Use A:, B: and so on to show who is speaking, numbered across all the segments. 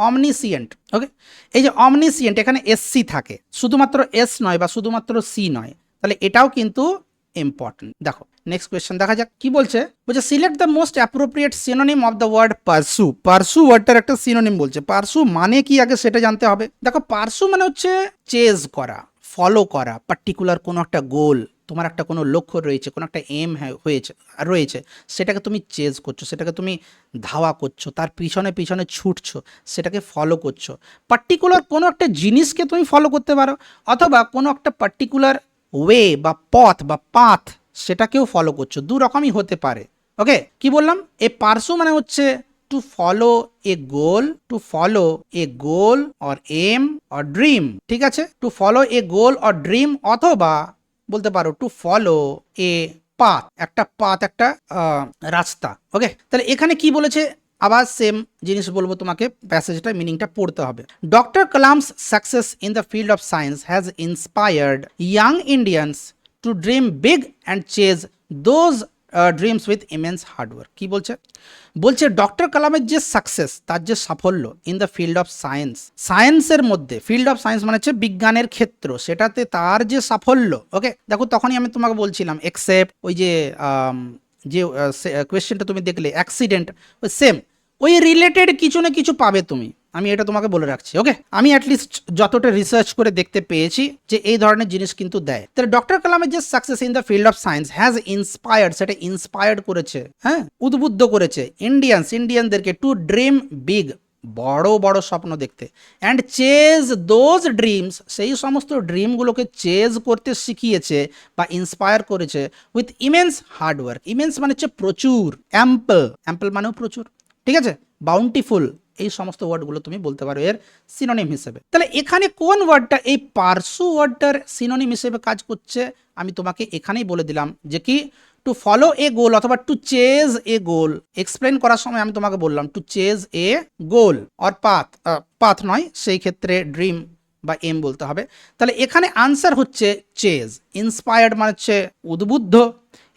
A: অমনিসিয়েন্ট। ওকে, এই যে অমনিসিয়েন্ট এখানে এসসি থাকে, শুধুমাত্র এস নয় বা শুধুমাত্র সি নয়, তাহলে এটাও কিন্তু ইম্পর্টেন্ট। দেখো নেক্সট কোয়েশ্চেন দেখা যাক কি বলছে। বলছে select the most appropriate synonym of the word pursue. Pursue ওয়ার্ডটার একটা সিনোনিম বলছে, পারসু মানে কি আগে সেটা জানতে হবে। দেখো পারসু মানে হচ্ছে চেজ করা, ফলো করা, পার্টিকুলার কোনো একটা গোল, তোমার একটা কোনো লক্ষ্য রয়েছে, কোনো একটা এম রয়েছে, সেটাকে তুমি চেজ করছো, সেটাকে তুমি ধাওয়া করছো, তার পিছনে পিছনে ছুটছো, সেটাকে ফলো করছো। পার্টিকুলার কোনো একটা জিনিসকে তুমি ফলো করতে পারো, অথবা কোনো একটা পার্টিকুলার ওয়ে বা পথ বা পাথ সেটাকেও ফলো করছো, দু রকমই হতে পারে। ওকে, কি বললাম, এ পারসু মানে হচ্ছে to follow a goal, to follow a goal or aim or dream. ঠিক আছে, to follow a goal or dream, অথবা বলতে পারো টু ফলো এ পাথ, একটা পাথ, একটা রাস্তা। ওকে, তাহলে এখানে কি বলেছে, আবার সেম জিনিস বলবো তোমাকে, প্যাসেজটা মিনিংটা পড়তে হবে। Doctor Kalam's success in the field of science has inspired young Indians to dream big and chase those dreams with immense hard work. কি বলছে, বলছে ডক্টর কালামের যে সাকসেস, তার যে সাফল্য in the field of science, সায়েন্সের মধ্যে, ফিল্ড অফ সায়েন্স মানে হচ্ছে বিজ্ঞানের ক্ষেত্র, সেটাতে তার যে সাফল্য। ওকে, দেখো তখনই আমি তোমাকে বলছিলাম এক্সেপ্ট ওই যে যে কোয়েশ্চেনটা তুমি দেখলে অ্যাক্সিডেন্ট, ওই সেম ওই রিলেটেড কিছু না কিছু পাবে তুমি, আমি এটা তোমাকে বলে রাখছি। ওকে, আমি অ্যাটলিস্ট যতটা রিসার্চ করে দেখতে পেয়েছি যে এই ধরনের জিনিস কিন্তু দেয়। তাহলে ডক্টর কালামের যে success in the field of science has inspired, সেটা ইন্সপায়ার্ড করেছে, হ্যাঁ, উদ্বুদ্ধ করেছে ইন্ডিয়ানদেরকে টু ড্রিম বিগ, বড় বড় স্বপ্ন দেখতে, অ্যান্ড চেজ দোজ ড্রিমস, সেই সমস্ত ড্রিমগুলোকে চেজ করতে শিখিয়েছে বা ইন্সপায়ার করেছে উইথ ইমেন্স হার্ডওয়ার্ক। ইমেন্স মানে হচ্ছে প্রচুর, অ্যাম্পল, অ্যাম্পল মানেও প্রচুর, ঠিক আছে, বাউন্টিফুল, এই সমস্ত ওয়ার্ডগুলো তুমি বলতে পারো এর সিনোনিম হিসেবে। তাহলে এখানে কোন ওয়ার্ডটা এই পারসু ওয়ার্ডটার সিনোনিম হিসেবে কাজ করছে, আমি তোমাকে এখানেই বলে দিলাম যে কি টু ফলো এ গোল অথবা to chase a goal. Explain করার সময় আমি তোমাকে বললাম to chase a goal or path, path নয়, সেই ক্ষেত্রে ড্রিম বা এম বলতে হবে। তাহলে এখানে আনসার হচ্ছে চেজ। ইন্সপায়ার্ড মানে হচ্ছে উদ্বুদ্ধ,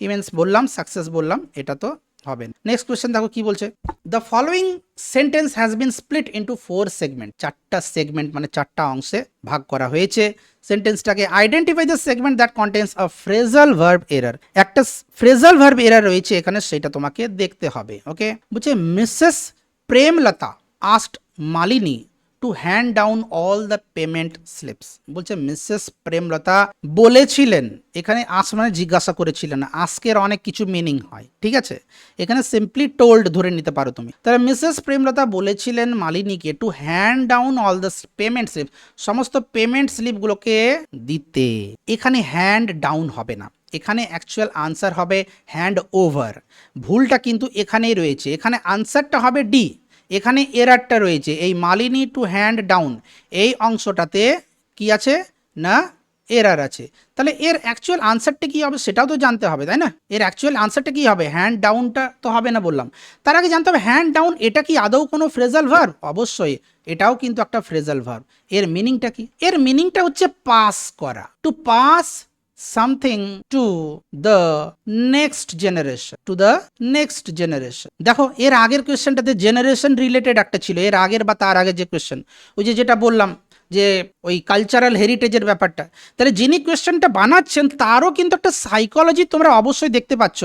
A: ইমেন্স বললাম, সাকসেস বললাম, এটা তো হবে না। নেক্সট কোয়েশ্চেন দেখো কি বলছে, the following sentence has been split into 4 segment. 4টা সেগমেন্ট মানে 4টা অংশে ভাগ করা হয়েছে সেন্টেন্সটাকে। Identify the segment that contains a phrasal verb error. একটা ফ্রেজাল ভার্ব এরার রয়েছে এখানে, সেটা তোমাকে দেখতে হবে। ওকে, বলছে Mrs Premlata asked Malini to hand down all the payment slips. বলছে মিসেস প্রেমলতা বলেছিলেন, এখানে আস মানে জিজ্ঞাসা করেছিলেন, আস্কের অনেক কিছু মিনিং হয়, ঠিক আছে, এখানে সিম্পলি টোল্ড ধরে নিতে পারো তুমি। তাহলে মিসেস প্রেমলতা বলেছিলেন মালিনীকে to hand down all the payment slip, সমস্ত পেমেন্ট স্লিপগুলোকে দিতে। এখানে হ্যান্ড ডাউন হবে না, এখানে অ্যাকচুয়াল আনসার হবে হ্যান্ড ওভার। ভুলটা কিন্তু এখানেই রয়েছে, এখানে আনসারটা হবে ডি, এখানে এরারটা রয়েছে এই মালিনী টু হ্যান্ড ডাউন এই অংশটাতে কি আছে না, এরার আছে। তাহলে এর অ্যাকচুয়াল আনসারটা কি হবে সেটাও তো জানতে হবে, তাই না? এর অ্যাকচুয়াল আনসারটা কি হবে, হ্যান্ড ডাউনটা তো হবে না বললাম, তার আগে জানতে হবে হ্যান্ড ডাউন এটা কি আদৌ কোনো ফ্রেজাল ভার্ব। অবশ্যই এটাও কিন্তু একটা ফ্রেজাল ভার্ব। এর মিনিংটা কি, এর মিনিংটা হচ্ছে পাস করা, to pass something to the next generation, to the next generation. দেখো এর আগের কোয়েশ্চেনটাতে জেনারেশন রিলেটেড একটা ছিল, এর আগের বা তার আগের যে কোয়েশ্চেন, ওই যেটা বললাম যে ওই কালচারাল হেরিটেজের ব্যাপারটা, তাহলে যিনি কোয়েশ্চেনটা বানাচ্ছেন তারও কিন্তু একটা সাইকোলজি তোমরা অবশ্যই দেখতে পাচ্ছ,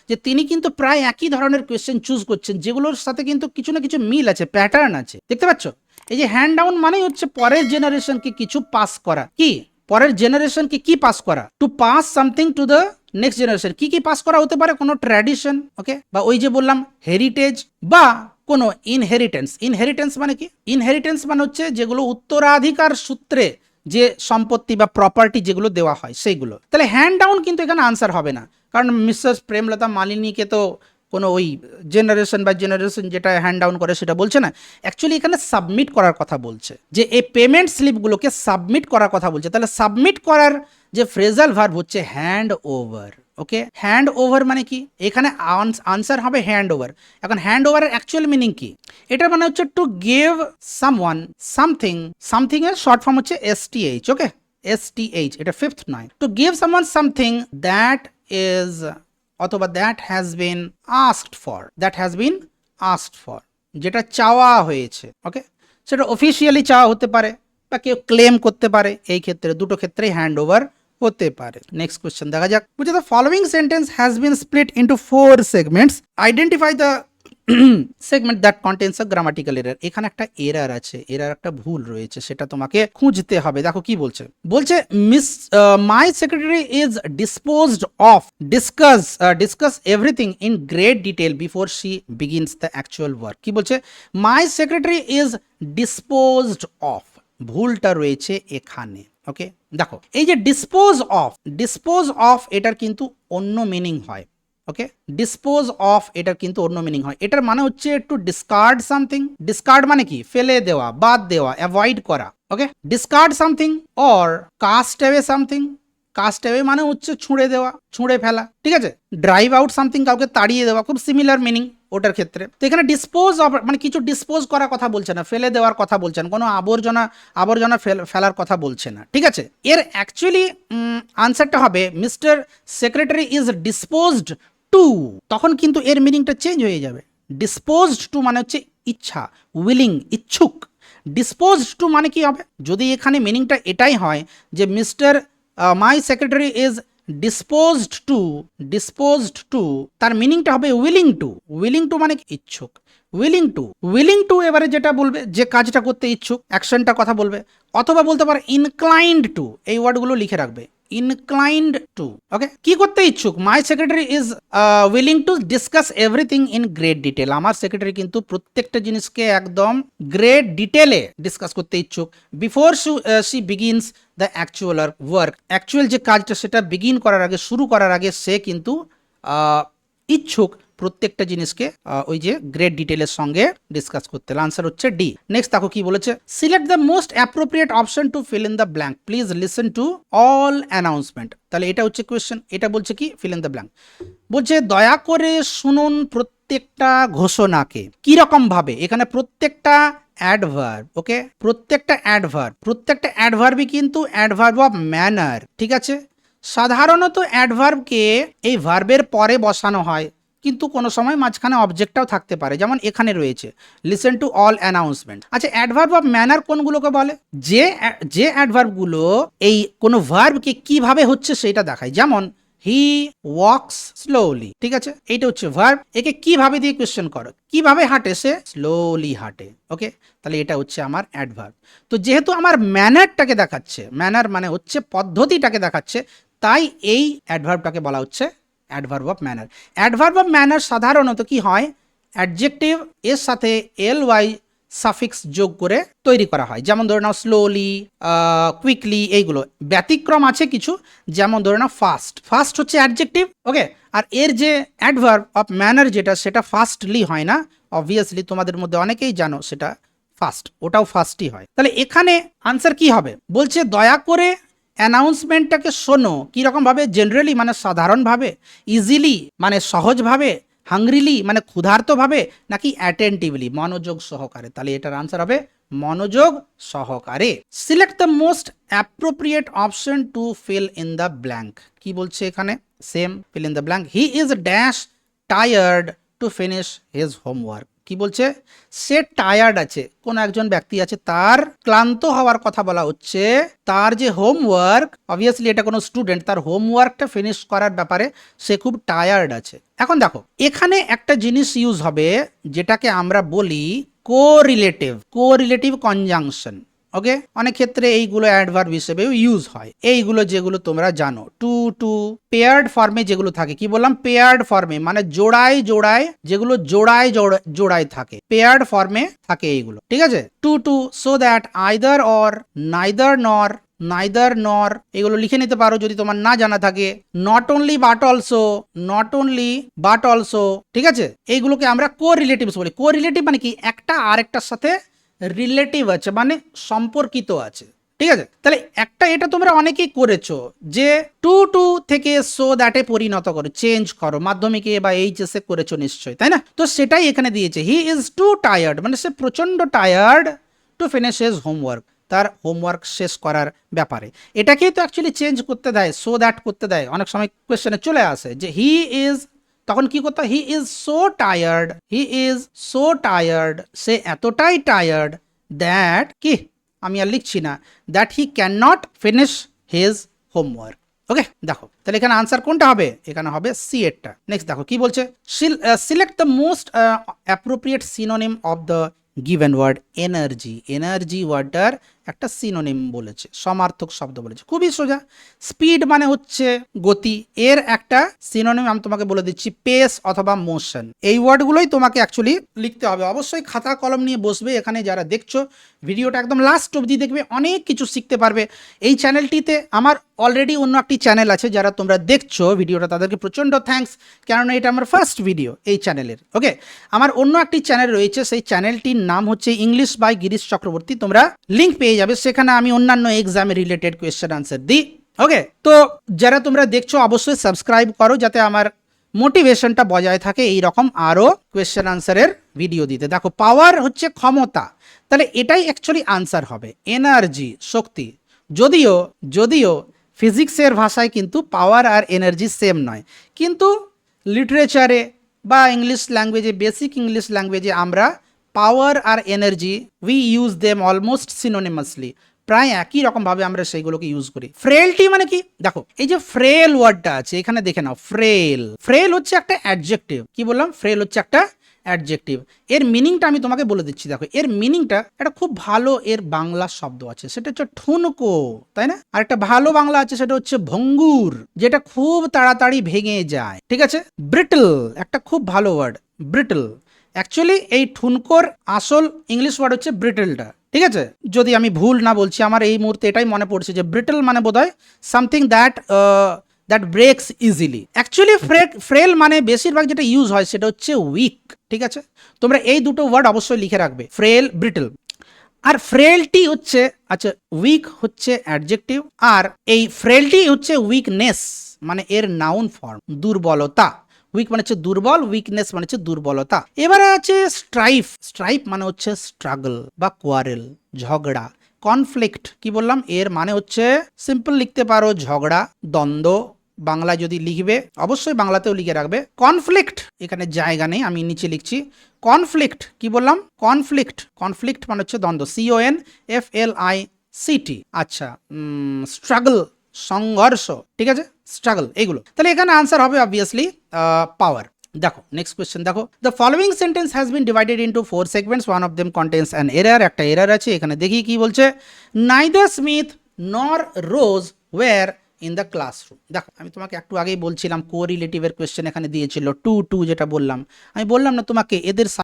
A: যে তিনি কিন্তু প্রায় একই ধরনের কোয়েশ্চেন চুজ করছেন, যেগুলোর সাথে কিন্তু কিছু না কিছু মিল আছে, প্যাটার্ন আছে, দেখতে পাচ্ছ। এই যে হ্যান্ড ডাউন মানেই হচ্ছে পরের জেনারেশনকে কিছু পাস করা, কি পরের জেনারেশনকে কি পাস করা, to pass something to the next generation. কি কি পাস করা হতে পারে, কোনো ট্র্যাডিশন, ওকে, বা ওই যে বললাম হেরিটেজ, বা কোনো ইনহেরিটেন্স। ইনহেরিটেন্স মানে কি, ইনহেরিটেন্স মানে হচ্ছে যেগুলো উত্তরাধিকার সূত্রে যে সম্পত্তি বা প্রপার্টি যেগুলো দেওয়া হয় সেইগুলো। তাহলে হ্যান্ড ডাউন কিন্তু এখানে আনসার হবে না, কারণ মিসেস প্রেমলতা মালিনীকে তো কোনো ওই জেনারেশন বা জেনারেশন যেটা হ্যান্ড ডাউন করে সেটা বলছে না, অ্যাকচুয়ালি এখানে সাবমিট করার কথা বলছে, যে এই পেমেন্ট স্লিপগুলোকে সাবমিট করার কথা বলছে। তাহলে সাবমিট করার যে ফ্রেজাল ভার্ব হচ্ছে hand over. Okay, hand over মানে কি, এখানে আনসার হবে হ্যান্ড ওভার। এখন হ্যান্ড ওভারের অ্যাকচুয়াল মিনিং কি, এটার মানে হচ্ছে to give someone something, something এর শর্ট ফর্ম হচ্ছে এসটিএইচ। ওকে, এসটিএইচ, এটা ফিফথ নয়। To give someone something that is অথবা that has been asked for, that has been asked for, যেটা চাওয়া হয়েছে। ওকে, সেটা অফিসিয়ালি চাওয়া হতে পারে বা কেউ ক্লেম করতে পারে, এই ক্ষেত্রে দুটো ক্ষেত্রেই হ্যান্ড ওভার হতে পারে। নেক্সট কোয়েশ্চেন দেখা যাক, বলছে the following sentence has been split into 4 segments, identify the segment that contains a grammatical error. এখানে একটা এরর আছে, এরর একটা ভুল রয়েছে, সেটা তোমাকে খুঁজতে হবে। দেখো কি বলছে, বলছে miss my secretary is disposed of discuss everything in great detail before she begins the actual work. কি বলছে, মাই সেক্রেটারি ইজ ডিসপোজড অফ, ভুলটা রয়েছে এখানে। ওকে, দেখো এই যে ডিসপোজ অফ এটার কিন্তু অন্য মিনিং হয়। ওকে, ডিসপোজ অফ এটার কিন্তু অন্য মিনিং হয়, এটার মানে হচ্ছে টু ডিসকার্ড সামথিং। ডিসকার্ড মানে কি, ফেলে দেওয়া, বাদ দেওয়া, অ্যাভয়েড করা। Okay, discard something or cast away something. Cast away মানে হচ্ছে ছুঁড়ে দেওয়া, ছুঁড়ে ফেলা, ঠিক আছে। ড্রাইভ আউট সামথিং, কাউকে তাড়িয়ে দেওয়া, খুব সিমিলার মিনিং ওটার ক্ষেত্রে। তো এখানে ডিসপোজ অফ মানে কিছু ডিসপোজ করার কথা বলছে না, ফেলে দেওয়ার কথা বলছে না, কোনো আবর্জনা ফেলার কথা বলছে না, ঠিক আছে। এর অ্যাকচুয়ালি আনসারটা হবে mister secretary is disposed to, তখন কিন্তু এর মিনিংটা চেঞ্জ হয়ে যাবে। ডিসপোজড টু মানে হচ্ছে ইচ্ছা, উইলিং, ইচ্ছুক। ডিসপোজড টু মানে কি হবে, যদি এখানে মিনিংটা এটাই হয় যে mister my secretary is disposed to, তার মিনিংটা হবে উইলিং টু। উইলিং টু মানে ইচ্ছুক, উইলিং টু এবারে যেটা বলবে, যে কাজটা করতে ইচ্ছুক, অ্যাকশনটা কথা বলবে। অথবা বলতে পারে ইনক্লাইন্ড টু, এই ওয়ার্ডগুলো লিখে রাখবে, ইনক্লাইন্ড টু। ওকে, কি করতে ইচ্ছুক, মাই secretary is willing to discuss everything in great detail. আমার সেক্রেটারি কিন্তু প্রত্যেকটা জিনিসকে একদম গ্রেট ডিটেলে ডিসকাস করতে ইচ্ছুক। Before she begins the actual work, actual যে কাজটা সেটা বিগিন করার আগে, শুরু করার আগে সে কিন্তু ইচ্ছুক প্রত্যেকটা জিনিসকে ওই যে গ্রেট ডিটেলের সঙ্গে ডিসকাস করতে। আনসার হচ্ছে ডি। নেক্সট দেখো কি বলেছে, select the most appropriate option to fill in the blank, please listen to all announcement. তাহলে এটা হচ্ছে কোয়েশ্চেন, এটা বলছে কি ফিল ইন দ্য ব্ল্যাঙ্ক, বলছে দয়া করে শুনুন প্রত্যেকটা ঘোষণাকে। কি রকম ভাবে, এখানে প্রত্যেকটা অ্যাডভার্ব। ওকে, প্রত্যেকটা অ্যাডভার্বই কিন্তু অ্যাডভার্ব অফ ম্যানার, ঠিক আছে। সাধারণত অ্যাডভার্বকে এই ভার্বের পরে বসানো হয়, কিন্তু কোনো সময় মাঝখানে অবজেক্টটাও থাকতে পারে, যেমন এখানে রয়েছে লিসেন টু অল অ্যানাউন্সমেন্ট। আচ্ছা, অ্যাডভার্ব অফ ম্যানার কোনগুলোকে বলে, যে অ্যাডভার্বগুলো এই কোনো ভার্বকে কিভাবে হচ্ছে সেটা দেখায়, যেমন হি ওয়াকস স্লোলি, ঠিক আছে, এইটা হচ্ছে ভার্ব। একে কিভাবে দিয়ে কোয়েশ্চেন করো, কিভাবে হাঁটে সে, স্লোলি হাঁটে। ওকে, তাহলে এটা হচ্ছে আমার অ্যাডভার্ব। তো যেহেতু আমার ম্যানারটাকে দেখাচ্ছে, ম্যানার মানে হচ্ছে পদ্ধতিটাকে দেখাচ্ছে, তাই এই অ্যাডভার্বটাকে বলা হচ্ছে adverb of manner. Adverb of manner সাধারণত কি হয়, অ্যাডজেক্টিভ এর সাথে এল-ওয়াই সাফিক্স যোগ করে তৈরি করা হয়, যেমন ধরে নাও স্লোলি, কুইকলি, এইগুলো। ব্যতিক্রম আছে কিছু, যেমন ধরে নাও ফাস্ট হচ্ছে অ্যাডজেক্টিভ। ওকে, আর এর যে অ্যাডভার্ব অফ ম্যানার যেটা, সেটা ফাস্টলি হয় না, অবভিয়াসলি তোমাদের মধ্যে অনেকেই জানো সেটা ফাস্ট, ওটাও ফাস্টই হয়। তাহলে এখানে আনসার কি হবে, বলছে দয়া করে অ্যানাউন্সমেন্টটাকে শোনো। কীরকমভাবে, জেনারেলি মানে সাধারণভাবে, ইজিলি মানে সহজভাবে, হাংরিলি মানে ক্ষুধার্তভাবে, নাকি অ্যাটেন্টিভলি মনোযোগ সহকারে। তাহলে এটার আনসার হবে মনোযোগ সহকারে। Select the most appropriate option to fill in the blank. কি বলছে এখানে, same, fill in the blank. He is dash tired to finish his homework. কি বলছে, সে টায়ার্ড আছে, কোন একজন ব্যক্তি আছে, তার ক্লান্ত হওয়ার কথা বলা হচ্ছে। তার যে হোমওয়ার্ক, অবভিয়াসলি এটা কোনো স্টুডেন্ট, তার হোমওয়ার্কটা ফিনিশ করার ব্যাপারে সে খুব টায়ার্ড আছে। এখন দেখো এখানে একটা জিনিস ইউজ হবে যেটাকে আমরা বলি কোরিলেটিভ কনজাংশন। ওকে, অনেক ক্ষেত্রে এইগুলো অ্যাডভার্ব হিসেবেও ইউজ হয়। এইগুলো যেগুলো তোমরা জানো, টু পেয়ার্ড ফর্মে যেগুলো থাকে, কি বললাম, পেয়ার্ড ফর্মে মানে জোড়ায় যেগুলো জোড়ায় থাকে, পেয়ার্ড ফর্মে থাকে এইগুলো, ঠিক আছে। To so that either or, neither nor, এগুলো লিখে নিতে পারো যদি তোমার না জানা থাকে। নট অনলি বাট অলসো, ঠিক আছে। এইগুলোকে আমরা কোরিলেটিভস বলি। কোরিলেটিভ মানে কি, একটা আরেকটার সাথে রিলেটিভ আছে, মানে সম্পর্কিত আছে, ঠিক আছে। তাহলে একটা এটা তোমরা অনেকেই করেছো, যে টু থেকে সো দ্যাটে পরিণত করো, চেঞ্জ করো, মাধ্যমিকে বা এইচএসে করেছো নিশ্চয়ই, তাই না। তো সেটাই এখানে দিয়েছে, হি ইজ টু টায়ার্ড মানে সে প্রচন্ড tired to finish his homework, তার হোমওয়ার্ক শেষ করার ব্যাপারে। এটাকেই তো অ্যাকচুয়ালি চেঞ্জ করতে দেয়, সো দ্যাট করতে দেয়। অনেক সময় কোয়েশ্চেনে চলে আসে যে হি ইজ, তখন কি করতে হয়, হি ইজ সো টায়ার্ড, সে এতটাই টায়ার্ড দ্যাট কি, আমি আর লিখছি না, that he can not finish his homework. Okay, দেখো তাহলে এখানে আনসার কোনটা হবে, এখানে হবে সি এরটা। নেক্সট দেখো কি বলছে, select the most appropriate synonym of the given word energy. Energy ওয়ার্ডটার একটা সিনোনিম বলেছে, সমার্থক শব্দ বলেছে, খুবই সোজা। স্পিড মানে হচ্ছে গতি, এর একটা সিনোনিম আমি তোমাকে বলে দিচ্ছি, পেস অথবা মোশন। এই ওয়ার্ডগুলোই তোমাকে অ্যাকচুয়ালি লিখতে হবে। অবশ্যই খাতা কলম নিয়ে বসবে, এখানে যারা দেখছো ভিডিওটা একদম লাস্ট অবধি দেখবে, অনেক কিছু শিখতে পারবে। এই চ্যানেলটিতে আমার অলরেডি অন্য একটি চ্যানেল আছে, যারা তোমরা দেখছো ভিডিওটা তাদেরকে প্রচণ্ড থ্যাঙ্কস, কেননা এটা আমার ফার্স্ট ভিডিও এই চ্যানেলের। ওকে, আমার অন্য একটি চ্যানেল রয়েছে, সেই চ্যানেলটির নাম হচ্ছে ইংলিশ বাই গিরিশ চক্রবর্তী, তোমরা লিঙ্ক পেয়ে যাবে, সেখানে আমি অন্যান্য এক্সামে রিলেটেড কোয়েশ্চেন আনসার দিই। ওকে, তো যারা তোমরা দেখছো অবশ্যই সাবস্ক্রাইব করো, যাতে আমার মোটিভেশনটা বজায় থাকে এই রকম আরও কোয়েশ্চেন আনসারের ভিডিও দিতে। দেখো পাওয়ার হচ্ছে ক্ষমতা, তাহলে এটাই অ্যাকচুয়ালি আনসার হবে, এনার্জি শক্তি। যদিও যদিও ফিজিক্সের ভাষায় কিন্তু পাওয়ার আর এনার্জি সেম নয়, কিন্তু লিটারেচারে বা ইংলিশ ল্যাঙ্গুয়েজে, বেসিক ইংলিশ ল্যাঙ্গুয়েজে আমরা পাওয়ার আর energy we use them almost synonymously, প্রায় একই রকমভাবে আমরা সেইগুলোকে ইউজ করি। ফ্রেলটি মানে কি, দেখো এই যে ফ্রেল ওয়ার্ডটা আছে এখানে দেখে নাও, ফ্রেল, ফ্রেল হচ্ছে একটা অ্যাডজেক্টিভ। কি বললাম, ফ্রেল হচ্ছে একটা অ্যাডজেক্টিভ। এর মিনিংটা আমি তোমাকে বলে দিচ্ছি, দেখো এর মিনিংটা একটা খুব ভালো এর বাংলা শব্দ আছে, সেটা হচ্ছে ঠুনকো, তাই না? আর একটা ভালো বাংলা আছে, সেটা হচ্ছে ভঙ্গুর, যেটা খুব তাড়াতাড়ি ভেঙে যায়, ঠিক আছে? ব্রিটল একটা খুব ভালো ওয়ার্ড, ব্রিটল। অ্যাকচুয়ালি এই ঠুনকোর আসল ইংলিশ ওয়ার্ড হচ্ছে ব্রিটলটা, ঠিক আছে? যদি আমি ভুল না বলছি, আমার এই মুহূর্তে এটাই মনে পড়ছে যে ব্রিটল মানে বোধহয় something that ব্রেকস easily. Actually frail মানে বেশিরভাগ যেটা ইউজ হয় সেটা হচ্ছে উইক, ঠিক আছে? তোমরা এই দুটো ওয়ার্ড অবশ্যই লিখে রাখবে, ফ্রেল, ব্রিটল। আর ফ্রেলটি হচ্ছে, আচ্ছা উইক হচ্ছে অ্যাডজেক্টিভ, আর এই ফ্রেলটি হচ্ছে উইকনেস, মানে এর নাউন ফর্ম, দুর্বলতা। উইক মানে হচ্ছে দুর্বল, উইকনেস মানে হচ্ছে দুর্বলতা। এবারে আছে স্ট্রাইফ, স্ট্রাইফ মানে হচ্ছে স্ট্রাগল বা কোয়ারেল, ঝগড়া। কনফ্লিক্ট কি বললাম, এর মানে হচ্ছে সিম্পল লিখতে পারো ঝগড়া, দ্বন্দ্ব। বাংলায় যদি লিখবে অবশ্যই বাংলাতেও লিখে রাখবে। কনফ্লিক্ট এখানে জায়গা নেই, আমি নিচে লিখছি। কনফ্লিক্ট কি বললাম, কনফ্লিক্ট, কনফ্লিক্ট মানে হচ্ছে দ্বন্দ্ব, CONFLICT। আচ্ছা, স্ট্রাগল সংঘর্ষ, ঠিক আছে, স্ট্রাগল, এইগুলো। তাহলে এখানে আনসার হবে অবভিয়াসলি পাওয়ার। দেখো নেক্সট কোয়েশ্চেন দেখো, the following sentence has been divided into 4 segments, one of them contains an error. একটা এরার আছে এখানে, দেখি কি বলছে। Neither Smith nor Rose were in the classroom. দেখো আমি তোমাকে একটু আগেই বলছিলাম, কো রিলেটিভের কোয়েশ্চেন এখানে দিয়েছিল, টু টু যেটা বললাম, আমি বললাম না তোমাকে এদের